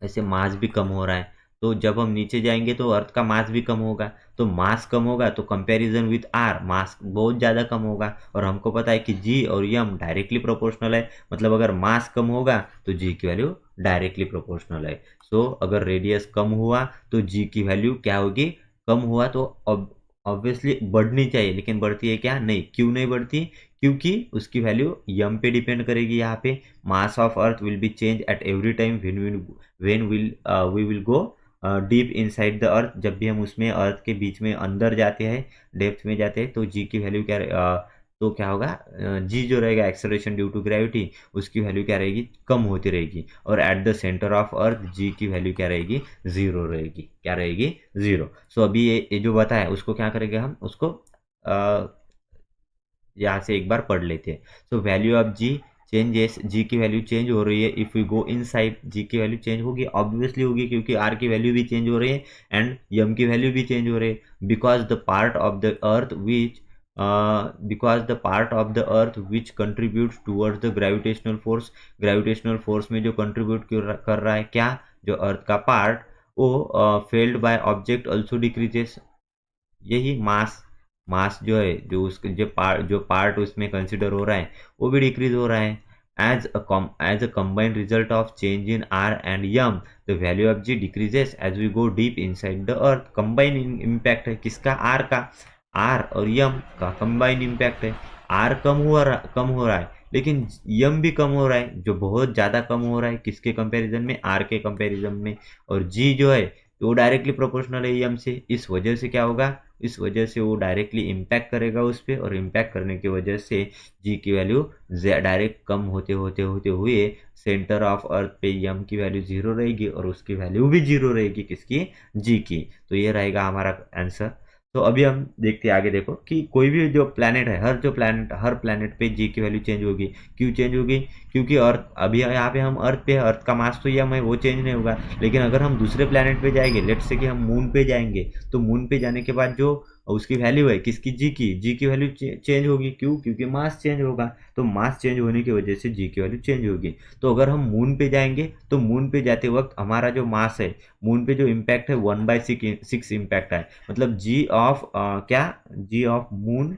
ऐसे मास भी कम हो रहा है. तो जब हम नीचे जाएंगे तो अर्थ का मास भी कम होगा, तो मास कम होगा तो कंपैरिजन विथ आर मास बहुत ज़्यादा कम होगा। और हमको पता है कि जी और यम डायरेक्टली प्रोपोर्शनल है, मतलब अगर मास कम होगा तो जी की वैल्यू डायरेक्टली प्रोपोर्शनल है। सो अगर रेडियस कम हुआ तो जी की वैल्यू क्या होगी, कम हुआ तो ऑब्वियसली बढ़नी चाहिए, लेकिन बढ़ती है क्या, नहीं। क्यों नहीं बढ़ती, क्योंकि उसकी वैल्यू यम पे डिपेंड करेगी। यहाँ पे mass of earth will be change at every time when we will go deep inside the earth. जब भी हम उसमें अर्थ के बीच में अंदर जाते हैं, डेप्थ में जाते हैं, तो जी की वैल्यू क्या तो क्या होगा, जी जो रहेगा एक्सेलरेशन ड्यू टू ग्रेविटी, उसकी वैल्यू क्या रहेगी, कम होती रहेगी। और at the centre of earth G की वैल्यू क्या रहेगी, जीरो रहेगी। क्या रहेगी, जीरो। सो अभी ये जो बताया उसको क्या करेंगे हम, उसको यहाँ से एक बार पढ़ लेते हैं। So value of ji changes, G की वैल्यू चेंज हो रही है। If you go inside, G की वैल्यू चेंज होगी, ऑब्वियसली होगी, क्योंकि आर की वैल्यू भी चेंज हो रही है एंड यम की वैल्यू भी चेंज हो रही है। Because the part of the earth which which contribute towards the gravitational force में जो कंट्रीब्यूट कर रहा है क्या, जो अर्थ का पार्ट, वो failed by object also decreases. यही मास जो है, जो उसके जो पार्ट उसमें कंसिडर हो रहा है, वो भी डिक्रीज हो रहा है। As a combined result of change in R and M, the value of g decreases as we go deep inside the earth. Combine impact है किसका, आर का, आर और यम का कंबाइंड इम्पैक्ट है। आर कम हो रहा है, लेकिन यम भी कम हो रहा है, जो बहुत ज़्यादा कम हो रहा है किसके कंपैरिजन में, आर के कंपैरिजन में। और जी जो है वो डायरेक्टली प्रोपोर्शनल है यम से। इस वजह से क्या होगा, इस वजह से वो डायरेक्टली इम्पैक्ट करेगा उस पर, और इम्पैक्ट करने की वजह से जी की वैल्यू डायरेक्ट कम होते होते होते हुए सेंटर ऑफ अर्थ पे यम की वैल्यू जीरो रहेगी, और उसकी वैल्यू भी जीरो रहेगी किसकी, जी की। तो ये रहेगा हमारा आंसर। तो अभी हम देखते हैं आगे। देखो कि कोई भी जो प्लैनेट है, हर प्लैनेट पे जी की वैल्यू चेंज होगी। क्यों चेंज होगी, क्योंकि अर्थ, अभी यहाँ पे हम अर्थ पे है, अर्थ का मास तो यम है, वो चेंज नहीं होगा। लेकिन अगर हम दूसरे प्लैनेट पे जाएंगे, लेट से कि हम मून पे जाएंगे, तो मून पे जाने के बाद जो उसकी वैल्यू है किसकी, जी की वैल्यू चेंज होगी। क्यों, क्योंकि मास चेंज होगा। तो मास चेंज होने की वजह से जी की वैल्यू चेंज होगी। तो अगर हम मून पे जाएंगे तो मून पे जाते वक्त हमारा जो मास है, मून पे जो इम्पैक्ट है 1/6 इम्पैक्ट है। मतलब जी ऑफ क्या, G of moon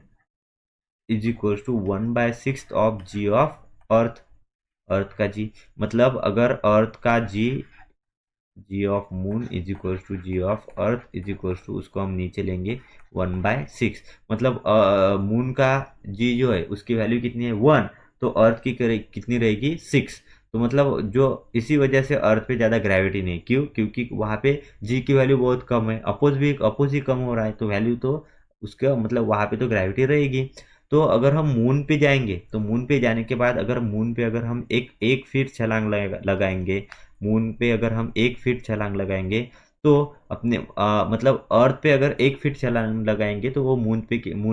is equal to 1/6 of G of earth. Earth का जी, मतलब अगर अर्थ का G of moon is equal to G of earth is equal to, उसको हम नीचे लेंगे 1/6। मतलब मून का जी जो है उसकी वैल्यू कितनी है, 1। तो अर्थ की कितनी रहेगी, 6। तो मतलब जो इसी वजह से अर्थ पे ज़्यादा ग्रेविटी नहीं। क्यों, क्योंकि वहाँ पे जी की वैल्यू बहुत कम है, अपोज ही कम हो रहा है, तो वैल्यू तो उसका मतलब वहाँ पे तो ग्रेविटी रहेगी। तो अगर हम मून पे जाएंगे, तो मून पे जाने के बाद अगर मून पे अगर हम एक फीट छलांग लगाएंगे, मून पे अगर हम 1 फीट छलांग लगाएंगे, तो अपने मतलब अर्थ पे अगर 1 फीट छलांग लगाएंगे, तो वो मून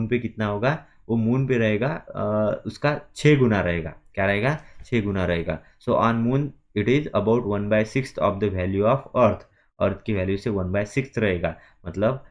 पे कितना होगा, वो मून पे रहेगा उसका 6 गुना रहेगा। क्या रहेगा, 6 गुना रहेगा। So on moon it is about 1/6 of the value of earth. Earth की वैल्यू से 1/6 रहेगा। मतलब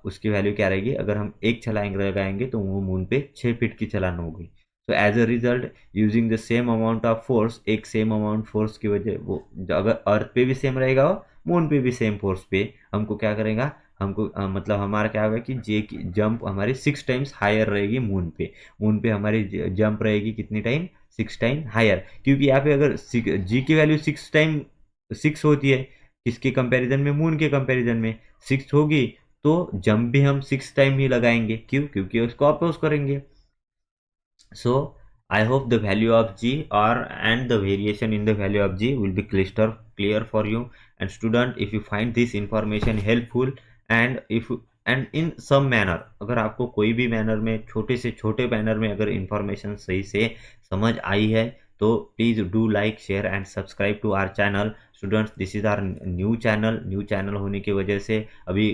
उसकी वैल्यू क्या रहेगी, अगर हम एक छलांग लगाएंगे तो वो मून पे 6 फीट की छलांग होगी। तो as a result, using the same amount of force, एक सेम अमाउंट फोर्स की वजह, वो अगर अर्थ पे भी सेम रहेगा, मून पे भी सेम फोर्स पे, हमको क्या करेगा, हमको मतलब हमारा क्या होगा कि जे की जंप हमारी 6 टाइम्स हायर रहेगी मून पे। मून पे हमारी जंप रहेगी कितनी टाइम, 6 टाइम हायर। क्योंकि यहाँ पे अगर जी की वैल्यू 6 होती है, किसके कंपैरिजन में, मून के कंपैरिजन में 6 होगी, तो जंप भी हम 6 टाइम ही लगाएंगे। क्यों, क्योंकि उसको अपोज करेंगे। So I hope the value of g or and the variation in the value of g will be crystal clear for you. And student, if you find this information helpful and if and in some manner, अगर आपको कोई भी manner में, छोटे से छोटे manner में अगर इंफॉर्मेशन सही से समझ आई है, तो please do like, share and subscribe to our channel. Students, this is our new channel होने की वजह से अभी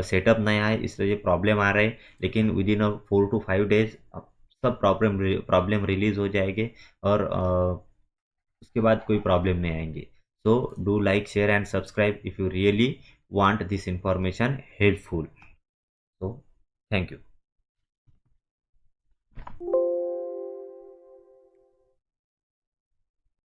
सेटअप नया है, इसलिए प्रॉब्लम आ रहा है। लेकिन विद इन 4 to 5 days सब प्रॉब्लम रिलीज हो जाएंगे, और उसके बाद कोई प्रॉब्लम नहीं आएंगे। So do like, share and subscribe if you really want this information helpful. So thank you.